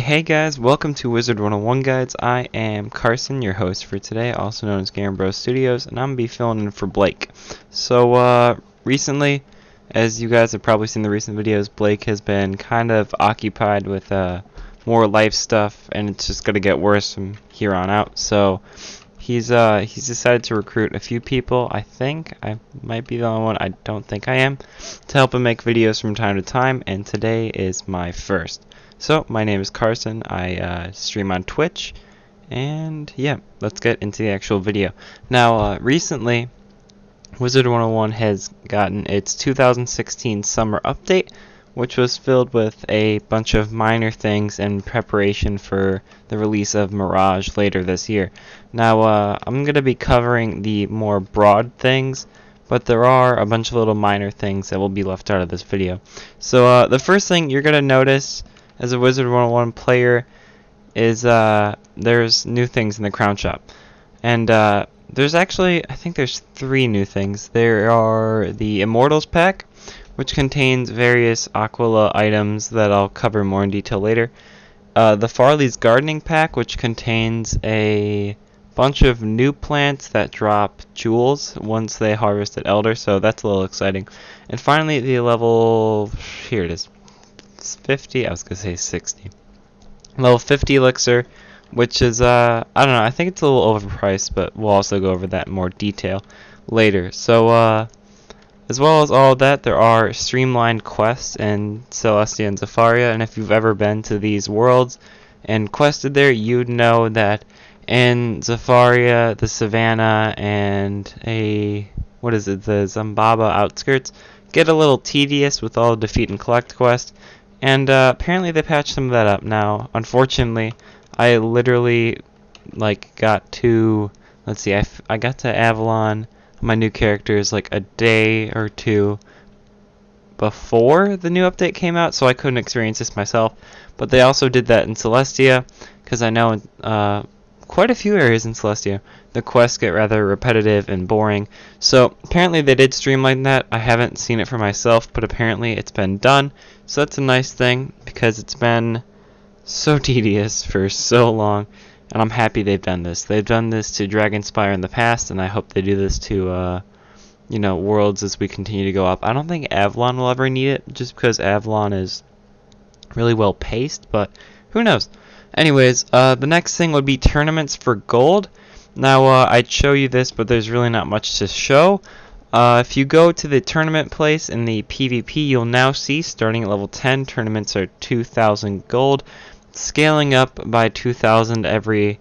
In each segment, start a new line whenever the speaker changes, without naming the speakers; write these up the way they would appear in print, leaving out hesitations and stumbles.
Hey guys, welcome to Wizard101 Guides. I am Carson, your host for today, also known as Game Bros Studios, and I'm going to be filling in for Blake. So, recently, as you guys have probably seen the recent videos, Blake has been kind of occupied with more life stuff, and it's just going to get worse from here on out. So, he's decided to recruit a few people. I think I might be the only one, I don't think I am, to help him make videos from time to time, and today is my first. So, my name is Carson, I stream on Twitch, and yeah, let's get into the actual video. Now, recently, Wizard101 has gotten its 2016 summer update, which was filled with a bunch of minor things in preparation for the release of Mirage later this year. Now, I'm going to be covering the more broad things, but there are a bunch of little minor things that will be left out of this video. So, the first thing you're going to notice as a Wizard101 player is there's new things in the crown shop, and there's actually, I think there's 3 new things. There are the Immortals pack, which contains various Aquila items that I'll cover more in detail later. The Farley's Gardening pack, which contains a bunch of new plants that drop jewels once they harvest at Elder, so that's a little exciting. And finally, the level, here it is, 50, I was gonna say 60. Level 50 elixir, which is I don't know, I think it's a little overpriced, but we'll also go over that in more detail later. So as well as all of that, there are streamlined quests in Celestia and Zafaria, and if you've ever been to these worlds and quested there, you'd know that in Zafaria, the Savannah, and the Zambaba outskirts get a little tedious with all the defeat and collect quests. And apparently they patched some of that up. Now, unfortunately, I literally got to, let's see, I got to Avalon, my new characters, like a day or two before the new update came out, so I couldn't experience this myself. But they also did that in Celestia, because I know quite a few areas in Celestia, the quests get rather repetitive and boring. So apparently they did streamline that. I haven't seen it for myself, but apparently it's been done. So that's a nice thing, because it's been so tedious for so long, and I'm happy they've done this. They've done this to Dragonspire in the past, and I hope they do this to worlds as we continue to go up. I don't think Avalon will ever need it, just because Avalon is really well paced, but who knows. Anyways, the next thing would be tournaments for gold. Now, I'd show you this, but there's really not much to show. If you go to the tournament place in the PvP, you'll now see, starting at level 10, tournaments are 2,000 gold, scaling up by 2,000 every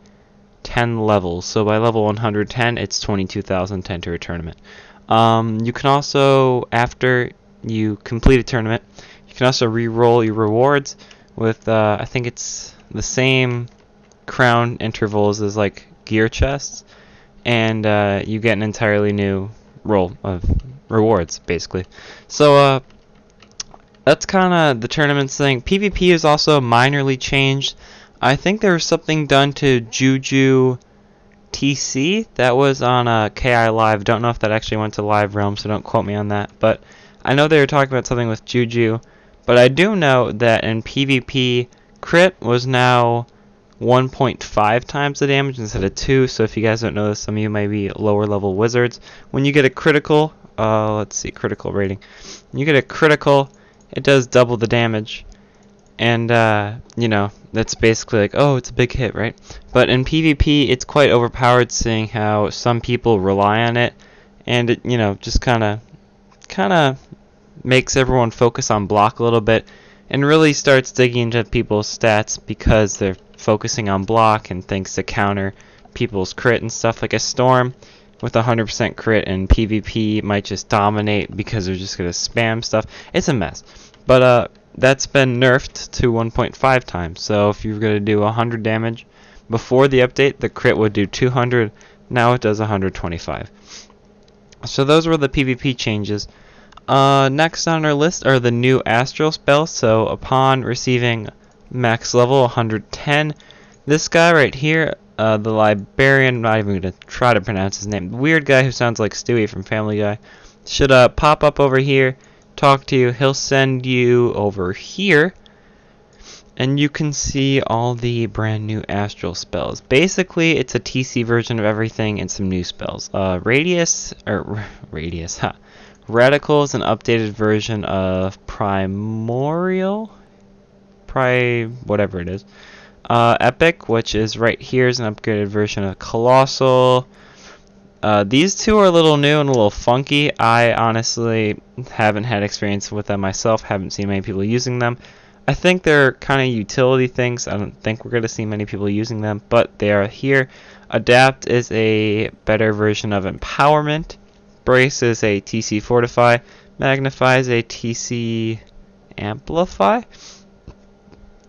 10 levels. So by level 110, it's 22,000 to enter a tournament. You can also, after you complete a tournament, you can also re-roll your rewards with, I think it's the same crown intervals as like gear chests, and you get an entirely new roll of rewards, basically. So that's kind of the tournaments thing. PvP is also minorly changed. I think there was something done to Juju TC that was on KI Live. Don't know if that actually went to Live Realm, so don't quote me on that. But I know they were talking about something with Juju. But I do know that in PvP, crit was now 1.5 times the damage instead of 2. So if you guys don't know this, some of you might be lower level wizards. When you get a critical, let's see, critical rating. When you get a critical, it does double the damage. And, that's basically like, oh, it's a big hit, right? But in PvP, it's quite overpowered, seeing how some people rely on it. And it, just kind of makes everyone focus on block a little bit, and really starts digging into people's stats because they're focusing on block and things to counter people's crit and stuff. Like a Storm with 100% crit in PvP might just dominate because they're just going to spam stuff. It's a mess. But that's been nerfed to 1.5 times. So if you're going to do 100 damage before the update, the crit would do 200. Now it does 125. So those were the PvP changes. Next on our list are the new Astral spells. So upon receiving max level 110, this guy right here, the Librarian, I'm not even going to try to pronounce his name, the weird guy who sounds like Stewie from Family Guy, should pop up over here, talk to you. He'll send you over here And you can see all the brand new astral spells. Basically, it's a TC version of everything and some new spells. Radius, Radical is an updated version of Primordial, whatever it is. Epic, which is right here, is an upgraded version of Colossal. These two are a little new and a little funky. I honestly haven't had experience with them myself, haven't seen many people using them. I think they're kind of utility things. I don't think we're going to see many people using them, but they are here. Adapt is a better version of Empowerment. Brace is a TC Fortify. Magnify is a TC Amplify.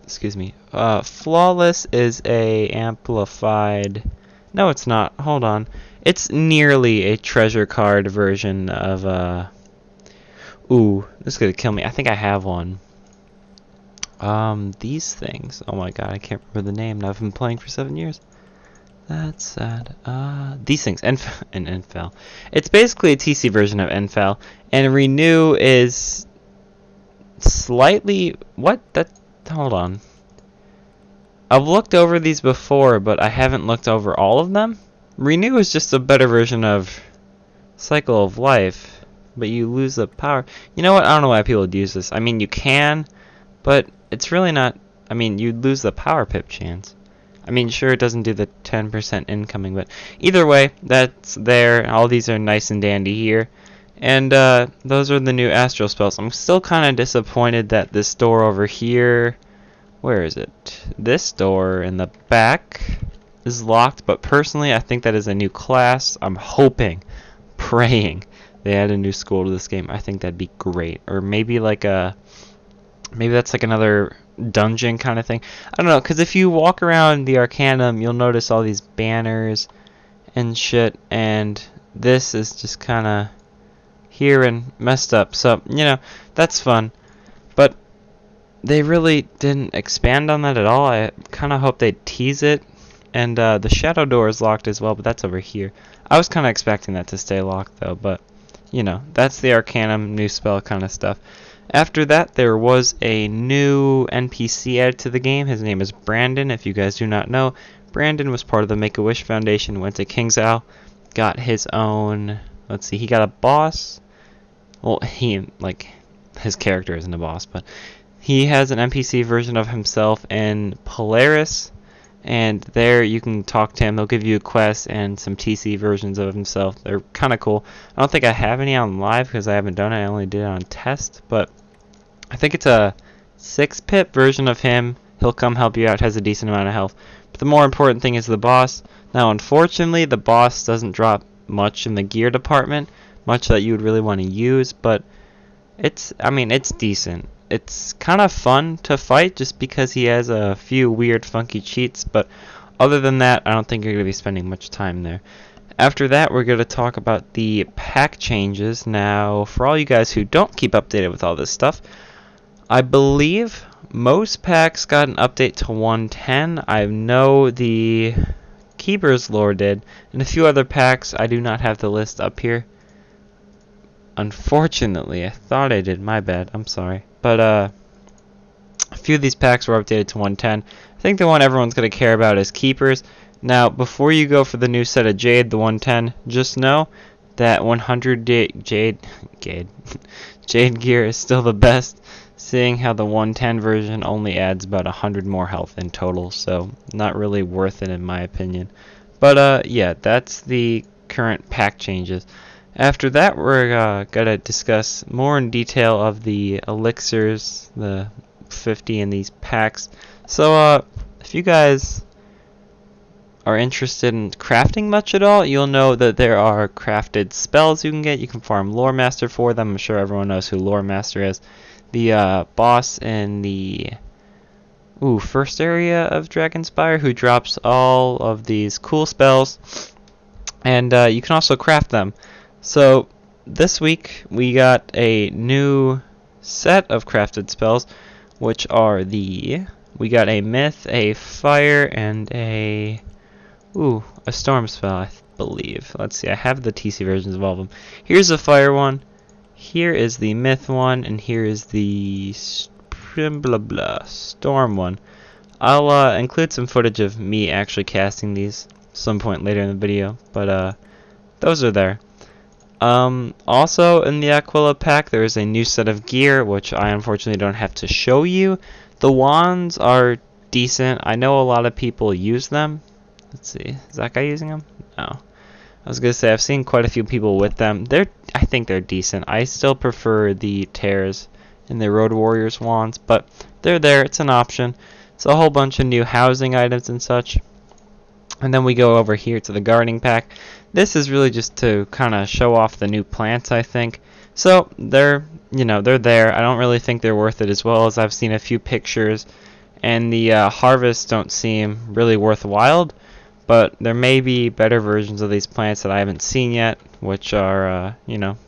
Excuse me. Flawless is a amplified. No, it's not. Hold on. It's nearly a treasure card version of Ooh, this is gonna kill me. I think I have one. These things. Oh my god, I can't remember the name. Now I've been playing for 7 years. That's sad. These things. Enfal. It's basically a TC version of Enfal. And Renew is slightly. What? Hold on. I've looked over these before, but I haven't looked over all of them. Renew is just a better version of Cycle of Life, but you lose the power. You know what? I don't know why people would use this. I mean, you can, but it's really not. I mean, you'd lose the power pip chance. I mean, sure, it doesn't do the 10% incoming, but either way, that's there. All these are nice and dandy here. And those are the new astral spells. I'm still kind of disappointed that this door over here, where is it? This door in the back is locked, but personally, I think that is a new class. I'm hoping, praying they add a new school to this game. I think that'd be great. Or maybe like maybe that's like another dungeon kind of thing. I don't know, because if you walk around the Arcanum, you'll notice all these banners and shit, and this is just kind of here and messed up. So, you know, that's fun. But they really didn't expand on that at all. I kind of hope they tease it. And the shadow door is locked as well, but that's over here. I was kind of expecting that to stay locked, though, but, you know, that's the Arcanum new spell kind of stuff. After that, there was a new NPC added to the game. His name is Brandon. If you guys do not know, Brandon was part of the Make-A-Wish Foundation, went to King's Isle, got his own, let's see, he got a boss. Well, his character isn't a boss, but he has an NPC version of himself in Polaris, and there you can talk to him. He'll give you a quest and some TC versions of himself. They're kind of cool. I don't think I have any on live because I haven't done it. I only did it on test, but I think it's a 6-pip version of him. He'll come help you out, has a decent amount of health. But the more important thing is the boss. Now, unfortunately, the boss doesn't drop much in the gear department, much that you would really want to use, but it's decent. It's kind of fun to fight just because he has a few weird funky cheats, but other than that, I don't think you're going to be spending much time there. After that, we're going to talk about the pack changes. Now, for all you guys who don't keep updated with all this stuff, I believe most packs got an update to 110. I know the Keeper's Lore did, and a few other packs. I do not have the list up here. Unfortunately, I thought I did. My bad. I'm sorry. But a few of these packs were updated to 110. I think the one everyone's going to care about is Keepers. Now, before you go for the new set of Jade, the 110, just know that 100 Jade gear is still the best, seeing how the 110 version only adds about 100 more health in total, so not really worth it in my opinion. But yeah, that's the current pack changes. After that, we're going to discuss more in detail of the elixirs, the 50 in these packs. So, if you guys are interested in crafting much at all, you'll know that there are crafted spells you can get. You can farm Lore Master for them. I'm sure everyone knows who Lore Master is. The boss in the first area of Dragonspire, who drops all of these cool spells. And you can also craft them. So, this week, we got a new set of crafted spells, which are we got a Myth, a Fire, and a Storm spell, I believe. Let's see, I have the TC versions of all of them. Here's the Fire one, here is the Myth one, and here is the blah blah storm one. I'll include some footage of me actually casting these some point later in the video, but those are there. Also in the Aquila pack there is a new set of gear, which I unfortunately don't have to show you. The wands are decent. I know a lot of people use them. Let's see, is that guy using them? No. I was gonna say I've seen quite a few people with them. I think they're decent. I still prefer the tears in the Road Warriors wands, but they're there. It's an option. It's a whole bunch of new housing items and such. And then we go over here to the gardening pack. This is really just to kind of show off the new plants, I think. So they're there. I don't really think they're worth it, as well as I've seen a few pictures, and the harvests don't seem really worthwhile. But there may be better versions of these plants that I haven't seen yet, which are,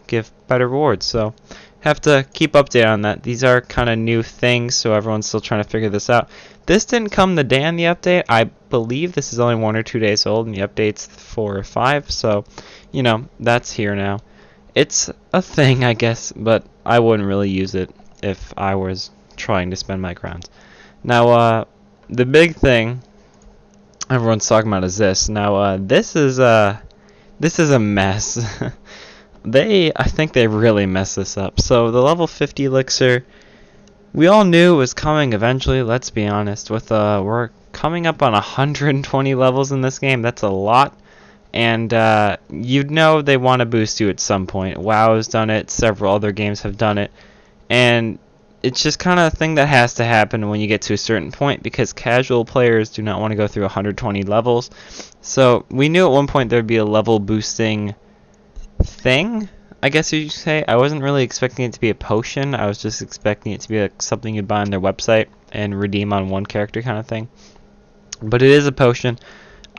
give better rewards. So have to keep updated on that. These are kind of new things, so everyone's still trying to figure this out. This didn't come the day on the update. I believe this is only 1 or 2 days old, and the update's 4 or 5. So, that's here now. It's a thing, I guess, but I wouldn't really use it if I was trying to spend my crowns. Now, the big thing everyone's talking about is this. Now, this is a mess. I think they really messed this up. So the level 50 elixir, we all knew it was coming eventually. Let's be honest. We're coming up on 120 levels in this game. That's a lot, and you'd know they want to boost you at some point. WoW has done it. Several other games have done it, and it's just kind of a thing that has to happen when you get to a certain point, because casual players do not want to go through 120 levels. So we knew at one point there'd be a level boosting thing, I guess you could say. I wasn't really expecting it to be a potion. I was just expecting it to be like something you'd buy on their website and redeem on one character kind of thing. But it is a potion.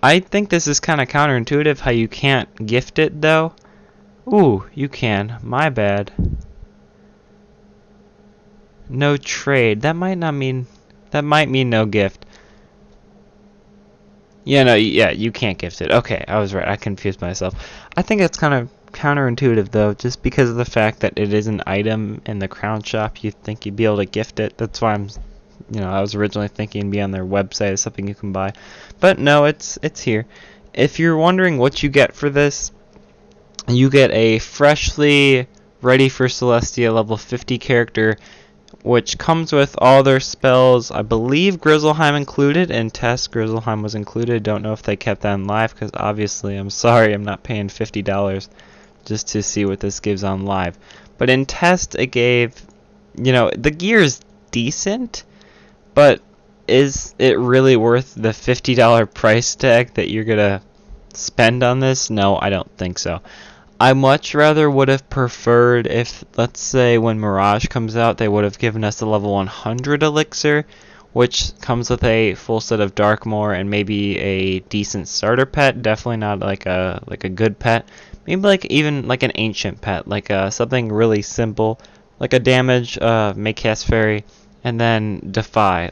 I think this is kind of counterintuitive how you can't gift it though. Ooh, you can. My bad. No trade. That might mean no gift. Yeah, you can't gift it. Okay, I was right. I confused myself. I think it's kind of counterintuitive though, just because of the fact that it is an item in the crown shop. You'd think you'd be able to gift it. That's why I was originally thinking it'd be on their website as something you can buy. But no, it's here. If you're wondering what you get for this, you get a freshly ready for Celestia level 50 character, which comes with all their spells. I believe Grizzleheim included. In test, Grizzleheim was included. Don't know if they kept that in live, because obviously, I'm sorry, I'm not paying $50 just to see what this gives on live. But in test, it gave, the gear is decent, but is it really worth the $50 price tag that you're going to spend on this? No, I don't think so. I much rather would have preferred if, let's say, when Mirage comes out, they would have given us a level 100 elixir, which comes with a full set of Darkmoor and maybe a decent starter pet. Definitely not like a good pet. Maybe even an ancient pet, like something really simple, like a damage, make cast fairy, and then defy.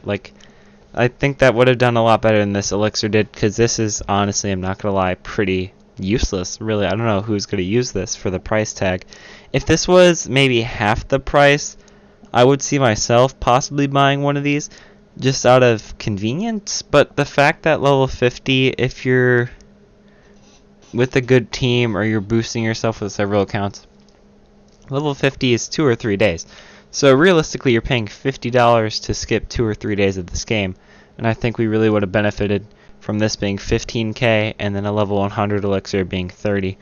I think that would have done a lot better than this elixir did, because this is, honestly, I'm not gonna lie, pretty useless, really. I don't know who's going to use this for the price tag. If this was maybe half the price, I would see myself possibly buying one of these just out of convenience. But the fact that level 50, if you're with a good team or you're boosting yourself with several accounts, level 50 is 2 or 3 days. So realistically, you're paying $50 to skip 2 or 3 days of this game, and I think we really would have benefited from this being 15k and then a level 100 elixir being 30.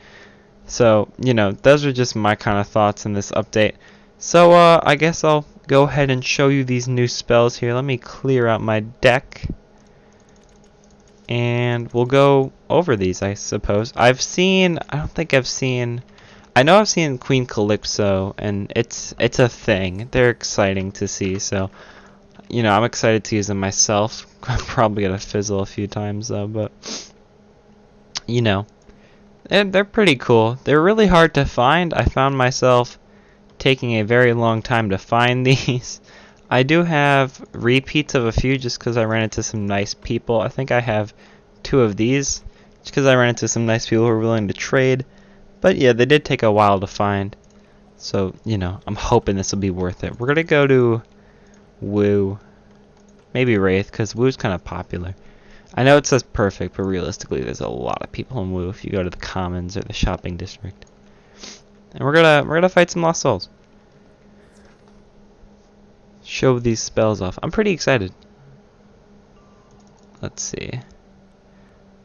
So, those are just my kind of thoughts in this update. So, I guess I'll go ahead and show you these new spells here. Let me clear out my deck, and we'll go over these, I suppose. I know I've seen Queen Calypso, and it's a thing. They're exciting to see, so I'm excited to use them myself. I'm probably gonna fizzle a few times though, but they're pretty cool. They're really hard to find. I found myself taking a very long time to find these. I do have repeats of a few just because I ran into some nice people. I think I have 2 of these just because I ran into some nice people who were willing to trade. But yeah, they did take a while to find. So, I'm hoping this will be worth it. We're gonna go to Woo. Maybe Wraith, because Woo's kind of popular. I know it says perfect, but realistically there's a lot of people in Woo if you go to the Commons or the shopping district. And we're gonna fight some Lost Souls. Show these spells off. I'm pretty excited. Let's see.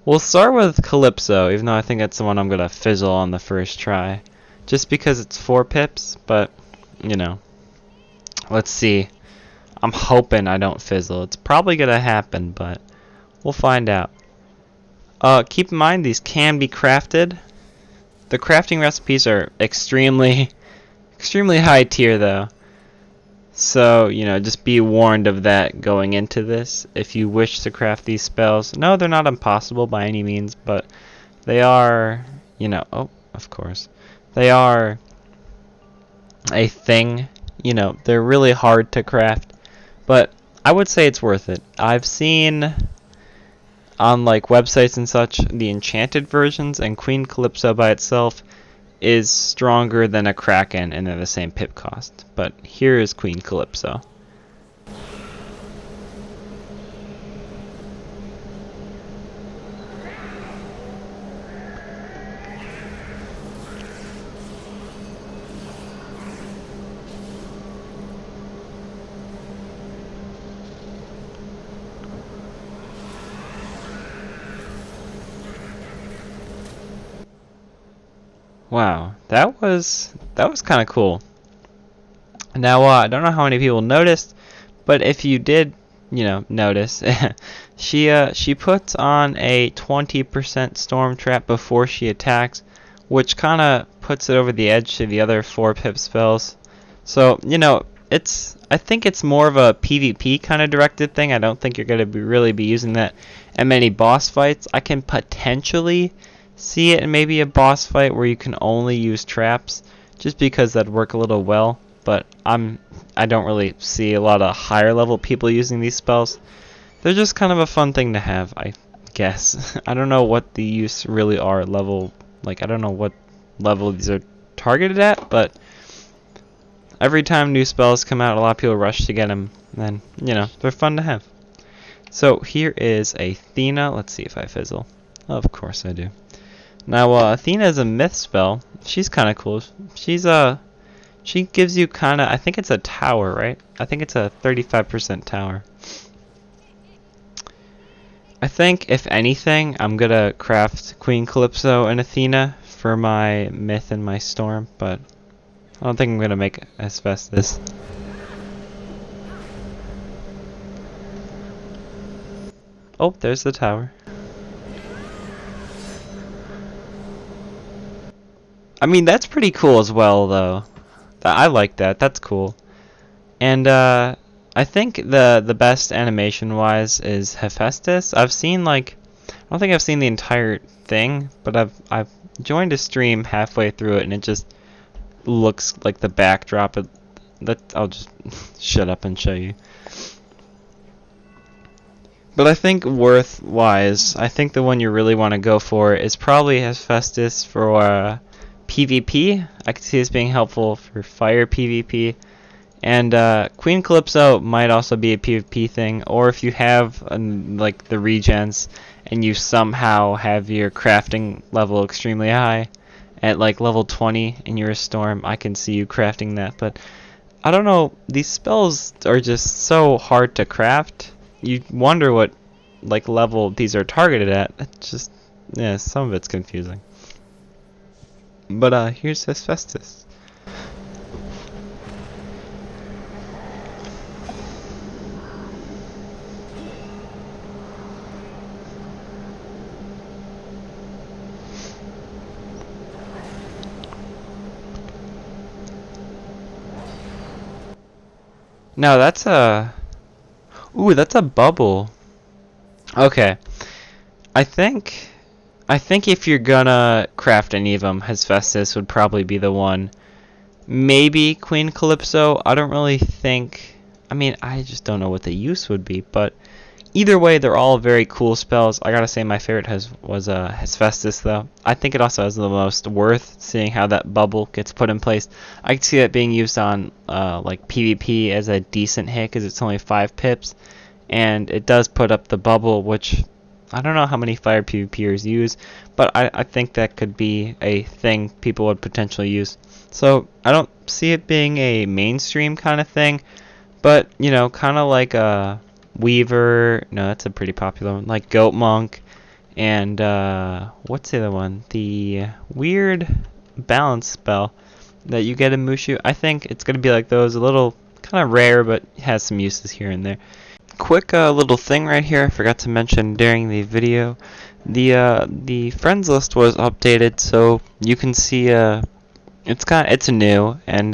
We'll start with Calypso, even though I think that's the one I'm gonna fizzle on the first try. Just because it's 4 pips, but you know. Let's see. I'm hoping I don't fizzle. It's probably gonna happen, but we'll find out. Keep in mind these can be crafted. The crafting recipes are extremely high tier though. So, you know, just be warned of that going into this. If you wish to craft these spells, no, they're not impossible by any means, but they are, you know, oh, of course. They are a thing, you know, they're really hard to craft, but I would say it's worth it. I've seen on like websites and such the enchanted versions, and Queen Calypso by itself is stronger than a Kraken, and they're the same pip cost. But here is Queen Calypso. Wow, that was kind of cool. Now, I don't know how many people noticed, but if you did, you know, notice, she puts on a 20% storm trap before she attacks, which kind of puts it over the edge to the other 4 pip spells. So, you know, I think it's more of a PvP kind of directed thing. I don't think you're going to really be using that in many boss fights. I can potentially see it in maybe a boss fight where you can only use traps, just because that'd work a little well, but I don't really see a lot of higher level people using these spells. They're just kind of a fun thing to have, I guess. I don't know what the use really are level, like I don't know what level these are targeted at, but every time new spells come out, a lot of people rush to get them, and you know, they're fun to have. So here is Athena. Let's see if I fizzle. Of course I do. Now, Athena is a myth spell. She's kind of cool. She gives you kind of, I think it's a tower, right? I think it's a 35% tower. I think, if anything, I'm going to craft Queen Calypso and Athena for my myth and my storm, but I don't think I'm going to make Asbestos. Oh, there's the tower. I mean, that's pretty cool as well, though. I like that. That's cool. And I think the best animation-wise is Hephaestus. I've seen like, I don't think I've seen the entire thing, but I've joined a stream halfway through it, and it just looks like the backdrop. I'll just shut up and show you. But I think worth-wise, I think the one you really want to go for is probably Hephaestus for PvP. I could see this being helpful for fire PvP, and Queen Calypso might also be a PvP thing, or if you have like the regens and you somehow have your crafting level extremely high at like level 20 and you're a storm, I can see you crafting that. But I don't know, these spells are just so hard to craft. You wonder what like level these are targeted at. It's just, yeah, some of it's confusing. But here's Asbestos. No, that's a... Ooh, that's a bubble. Okay. I think if you're gonna craft any of them, Hephaestus would probably be the one. Maybe Queen Calypso. I don't really think... I mean, I just don't know what the use would be, but Either way, they're all very cool spells. I gotta say my favorite was Hephaestus though. I think it also has the most worth, seeing how that bubble gets put in place. I can see that being used on like PvP as a decent hit because it's only 5 pips, and it does put up the bubble, which I don't know how many fire PvPers use, but I think that could be a thing people would potentially use. So I don't see it being a mainstream kind of thing, but you know, kind of like a Weaver. No, that's a pretty popular one. Like Goat Monk, and what's the other one? The weird balance spell that you get in Mushu. I think it's gonna be like those, a little kind of rare, but has some uses here and there. Quick little thing right here I forgot to mention during the video. The friends list was updated, so you can see it's new, and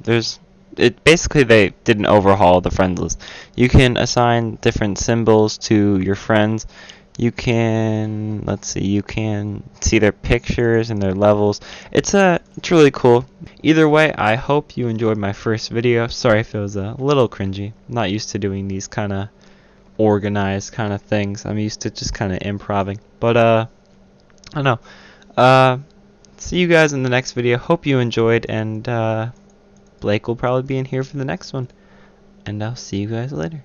there's it basically they did an overhaul of the friends list. You can assign different symbols to your friends. You can, let's see, you can see their pictures and their levels. It's really cool. Either way, I hope you enjoyed my first video. Sorry if it was a little cringy. I'm not used to doing these kind of organized kind of things. I'm used to just kind of improvising. But I don't know. See you guys in the next video. Hope you enjoyed, and Blake will probably be in here for the next one. And I'll see you guys later.